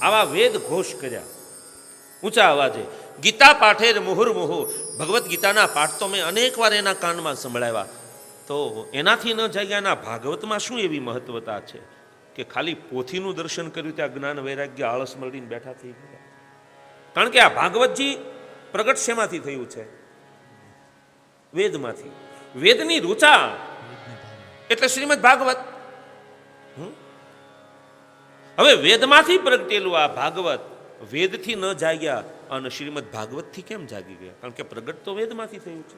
આવા વેદ ઘોષ કર્યા ઊંચા અવાજે. ગીતા પાઠેર મુહુર્મુહુ, ભગવદ્ ગીતાના પાઠ તો મેં અનેક વાર એના કાનમાં સંભળાવ્યા. તો એનાથી ન જાગ્યાના ભાગવતમાં શું એવી મહત્વતા છે કે ખાલી પોથીનું દર્શન કર્યું ત્યાં જ્ઞાન વૈરાગ્ય આળસ મળીને બેઠા થઈ ગયા? કારણ કે આ ભાગવતજી પ્રગટ શેમાંથી થયું છે? વેદમાંથી. વેદની ઋચા એટલે શ્રીમદ ભાગવત. હવે વેદમાંથી પ્રગટેલું આ ભાગવત વેદથી ન જાગ્યા અને શ્રીમદ ભાગવતથી કેમ જાગી ગયા? કારણ કે પ્રગટ તો વેદમાંથી થયું છે.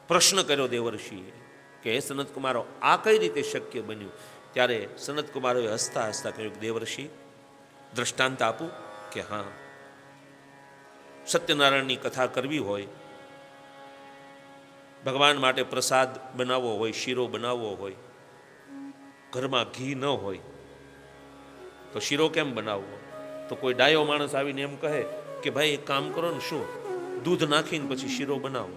પ્રશ્ન કર્યો દેવર્ષિએ કે હે સનત કુમારો, આ કઈ રીતે શક્ય બન્યું? ત્યારે સનત કુમારોએ હસતા હસતા કહ્યું, દેવર્ષિ દ્રષ્ટાંત આપું કે હા, સત્યનારાયણની કથા કરવી હોય, ભગવાન માટે પ્રસાદ બનાવવો હોય, શીરો બનાવવો હોય, ઘરમાં ઘી ન હોય તો શીરો કેમ બનાવવો? તો કોઈ ડાયો માણસ આવીને એમ કહે કે ભાઈ એક કામ કરો ને, શું દૂધ નાખીને પછી શીરો બનાવો.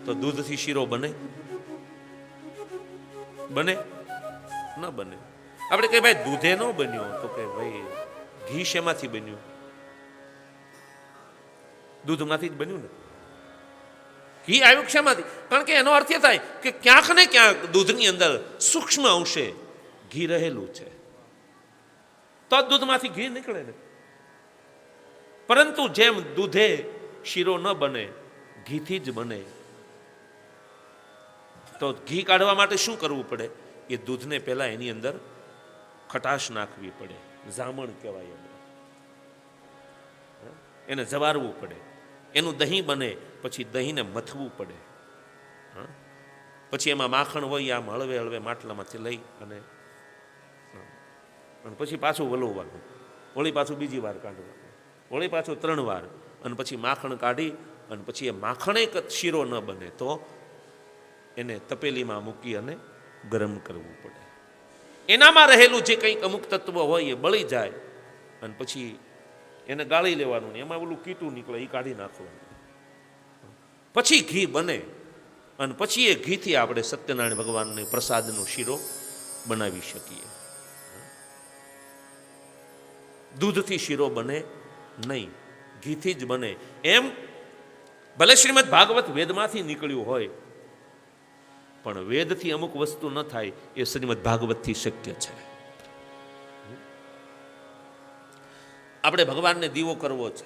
તો દૂધથી શીરો બને? બને? ન બને. આપણે કહીએ ભાઈ દૂધે ન બન્યો, તો કે ભાઈ ઘી શેમાંથી બન્યું? દૂધમાંથી જ બન્યું ને. ઘી આવ્યું શેમાંથી? કારણ કે એનો અર્થ એ થાય કે ક્યાંક ને ક્યાંક દૂધની અંદર સૂક્ષ્મ અંશે ઘી રહેલું છે, તો જ દૂધમાંથી ઘી નીકળે ને. પરંતુ જેમ દૂધે શીરો ન બને, ઘીથી જ બને. તો ઘી કાઢવા માટે શું કરવું પડે? એ દૂધને પહેલા એની અંદર ખટાશ નાખવી પડે, જામણ કહેવાય એને જવારવું પડે. એનું દહીં બને, પછી દહીંને મથવું પડે. પછી એમાં માખણ હોય, આમ હળવે હળવે માટલામાંથી લઈ અને પછી પાછું વલોવવાનું, વળી પાછું બીજી વાર કાઢવાનું, વળી પાછું 3 વાર, અને પછી માખણ કાઢી અને પછી એ માખણે શીરો ન બને તો એને તપેલીમાં મૂકી અને ગરમ કરવું પડે. એનામાં રહેલું જે કંઈક અમુક તત્વ હોય એ બળી જાય અને પછી એને ગાળી લેવાનું, એમાં ઓલું કીટું નીકળે એ કાઢી નાખવાનું, પછી ઘી બને. અને પછી એ ઘીથી આપણે સત્યનારાયણ ભગવાનને પ્રસાદનો શીરો બનાવી શકીએ. દૂધથી શીરો બને નહીં, ઘીથી જ બને. એમ ભલે શ્રીમદ ભાગવત વેદમાંથી નીકળ્યું હોય, પણ વેદથી અમુક વસ્તુ ન થાય એ શ્રીમદ ભાગવતથી શક્ય છે. આપણે ભગવાનને દીવો કરવો છે,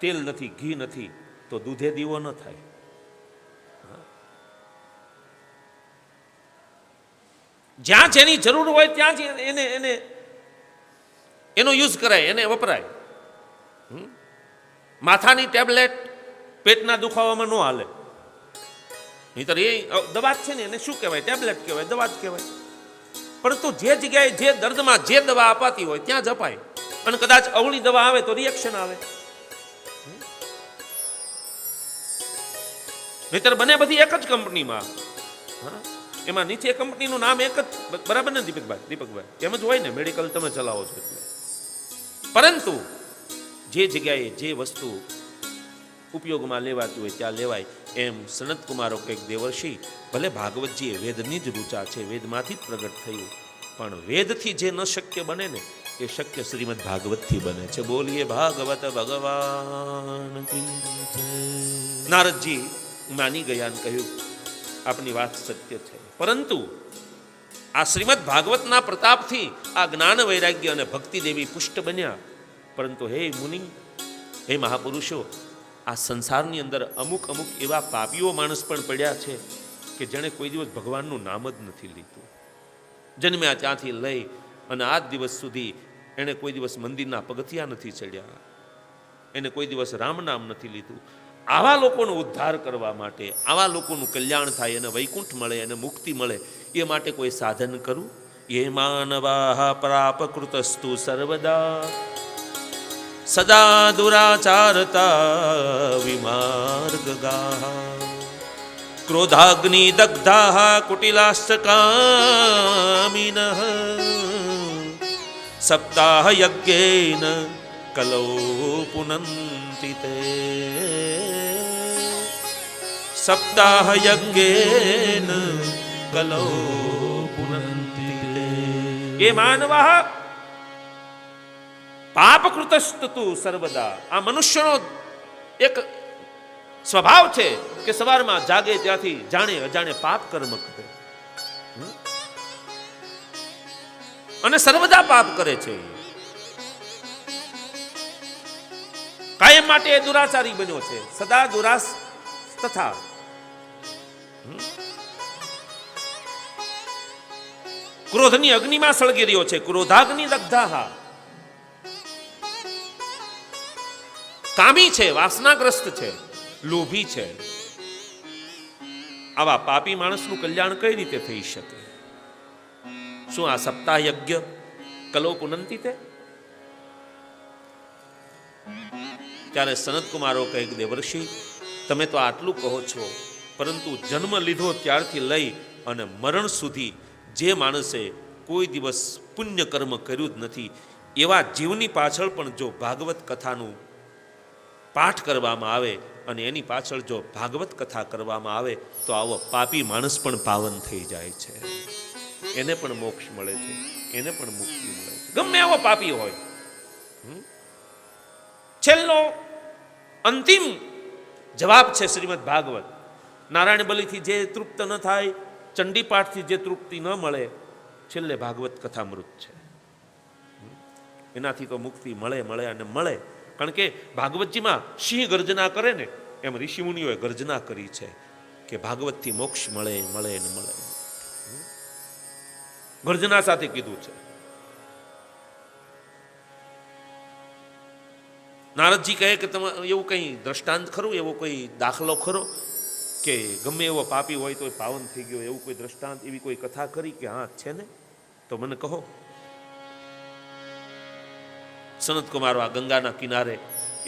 તેલ નથી, ઘી નથી, તો દૂધે દીવો ન થાય. જ્યાં જેની જરૂર હોય ત્યાં જ એનો યુઝ કરાય, એને વપરાય. માથાની ટેબ્લેટ પેટના દુખાવામાં ન હાલે, નહીંતર એ દવા જ છે ને, એને શું કહેવાય? ટેબ્લેટ કહેવાય, દવા જ કહેવાય. પરંતુ જે જગ્યાએ જે દર્દમાં જે દવા અપાતી હોય ત્યાં જ અપાય. અને કદાચ અવળી દવા આવે તો રિએક્શન આવે, નહીતર બને બધી એક જ કંપનીમાં. એમાં નીચે કંપનીનું નામ એક જ, બરાબર ને દીપકભાઈ? એમ જ હોય ને, મેડિકલ તમે ચલાવો છો એટલે. પરંતુ જે જગ્યાએ જે વસ્તુ ઉપયોગમાં લેવાતી હોય ત્યાં લેવાય. એમ સનત કુમારો કંઈક દેવર્ષિ, ભલે ભાગવતજી એ વેદની જ ઋચા છે, વેદમાંથી જ પ્રગટ થયું, પણ વેદથી જે ન શક્ય બને ને એ શક્ય શ્રીમદ ભાગવતથી બને છે. બોલીએ ભાગવત ભગવાન કી જય. નારદજી માની ગયા અને કહ્યું આપની વાત સત્ય છે, પરંતુ આ શ્રીમદ ભાગવતના પ્રતાપથી આ જ્ઞાન વૈરાગ્ય અને ભક્તિ દેવી પુષ્ટ બન્યા. પરંતુ હે મુનિ, હે મહાપુરુષો, આ સંસારની અંદર અમુક એવા પાપીઓ માણસ પણ પડ્યા છે કે જેણે કોઈ દિવસ ભગવાનનું નામ જ નથી લીધું. જન્મ્યા ત્યાંથી લઈ અને આજ દિવસ સુધી એણે કોઈ દિવસ મંદિરના પગથિયા નથી ચડ્યા, એને કોઈ દિવસ રામ નામ નથી લીધું. આવા લોકોનો ઉદ્ધાર કરવા માટે, આવા લોકોનું કલ્યાણ થાય, એને વૈકુંઠ મળે, એને મુક્તિ મળે, એ માટે કોઈ સાધન કરું? એ માનવા પ્રાપકૃતસ્તુ સર્વદા સદા દુરાચારતા વિમાર્ગગા ક્રોધાગ્નિ દગ્ધા કુટિલાશ્ચ કામિનઃ સપ્તાહ યજ્ઞેન કલૌ પુનંતિ તે સપ્તાહ યજ્ઞેન કલૌ પુનંતિ તે. એ માનવા પાપકૃતસ્તુ સર્વદા. આ મનુષ્યનો એક સ્વભાવ છે કે સવારમાં જાગે ત્યાંથી જાણે અજાણે પાપ કર્મ કરે અને સર્વદા પાપ કરે છે. કાયમ માટે એ દુરાચારી બન્યો છે, સદા દુરાસ તથા ક્રોધની અગ્નિમાં સળગી રહ્યો છે. ક્રોધાગ્નિ દગ્ધાહા. કામી છે, વાસનાગ્રસ્ત છે, લોભી છે. આવા પાપી માણસનું કલ્યાણ કઈ રીતે થઈ શકે? શું આ સપ્તાહ યજ્ઞ કલો પુનંતિ તે? ત્યારે સનત કુમારો કહે કે દેવર્ષિ, તમે તો આટલું કહો છો, પરંતુ જન્મ લીધો ત્યારથી લઈ અને મરણ સુધી જે માણસે કોઈ દિવસ પુણ્ય કર્મ કર્યું જ નથી એવા જીવની પાછળ પણ જો ભાગવત કથાનું પાઠ કરવામાં આવે અને એની પાછળ જો ભાગવત કથા કરવામાં આવે તો આવો પાપી માણસ પણ પાવન થઈ જાય છે, એને પણ મોક્ષ મળે છે, એને પણ મુક્તિ મળે છે, ગમે એવો પાપી હોય. છેલ્લો અંતિમ જવાબ છે શ્રીમદ ભાગવત. નારાયણ બલિથી જે તૃપ્ત ન થાય, ચંડી પાઠથી જે તૃપ્તિ ન મળે, છેલ્લે ભાગવત કથામૃત છે. એનાથી તો મુક્તિ મળે મળે અને મળે. કારણ કે ભાગવતજીમાં સિંહ ગર્જના કરે ને એમ ઋષિમુનિઓએ ગર્જના કરી છે કે ભાગવતથી મોક્ષ મળે મળે ને મળે. ગર્જના સાથે કીધું છે. નારદજી કહે કે તમે એવું કંઈ દ્રષ્ટાંત ખરું, એવો કોઈ દાખલો ખરો કે ગમે એવો પાપી હોય તો પાવન થઈ ગયો, એવું કોઈ દ્રષ્ટાંત, એવી કોઈ કથા કરી કે હા છે ને? તો મને કહો. સનત કુમારો આ ગંગાના કિનારે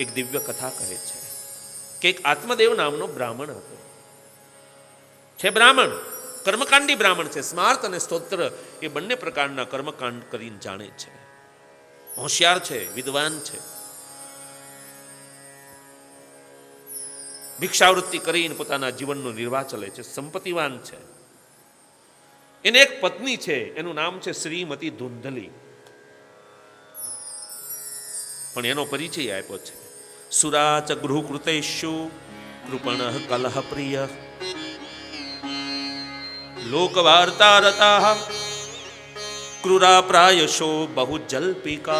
એક દિવ્ય કથા કહે છે કે એક આત્મદેવ નામનો બ્રાહ્મણ હતો. છે બ્રાહ્મણ, કર્મકાંડી બ્રાહ્મણ છે. સ્માર્ત અને સ્તોત્ર એ બંને પ્રકારના કર્મકાંડ કરીને જાણે છે. હોશિયાર છે, વિદ્વાન છે. ભિક્ષાવૃત્તિ કરીને પોતાના જીવનનો નિર્વાહ ચલે છે. સંપત્તિવાન છે. એને એક પત્ની છે, એનું નામ છે શ્રીમતી ધુંધલી. પણ એનો પરિચય આપ્યો છે સુરાચ ગૃહકૃતેષુ કૃપણ કલહ પ્રિય લોકવાર્તા રતા ક્રૂરા પ્રાયશો બહુ જલ્પિકા.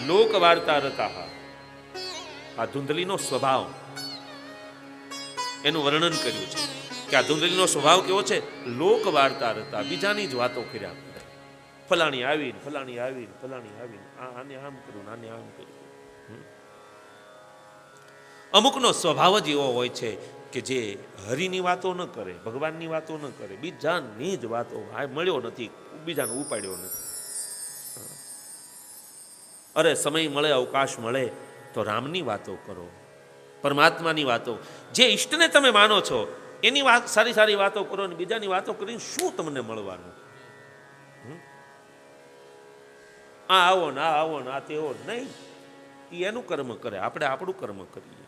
લોકવાર્તા રતા. આ ધુંધલીનો સ્વભાવ, એનું વર્ણન કર્યું છે કે આ ધુંધલીનો સ્વભાવ કેવો છે? લોકવાર્તા રતા, બીજાની જ વાતો કર્યા કરે. ફલાણી આવીને ફલાણી આવીને ફલાણી આવીને આને આમ કર્યું, આને આમ કર્યું. અમુકનો સ્વભાવ જ એવો હોય છે કે જે હરિની વાતો ન કરે, ભગવાનની વાતો ન કરે, બીજાની જ વાતો. આ મળ્યો નથી, બીજાને ઉપાડ્યો નથી. અરે સમય મળે, અવકાશ મળે તો રામની વાતો કરો, પરમાત્માની વાતો. જે ઈષ્ટને તમે માનો છો એની વાત, સારી સારી વાતો કરો ને બીજાની વાતો કરીને શું તમને મળવાનું? આ આવો ને આ આવો ને આ તેવો નહીં. એ એનું કર્મ કરે, આપણે આપણું કર્મ કરીએ.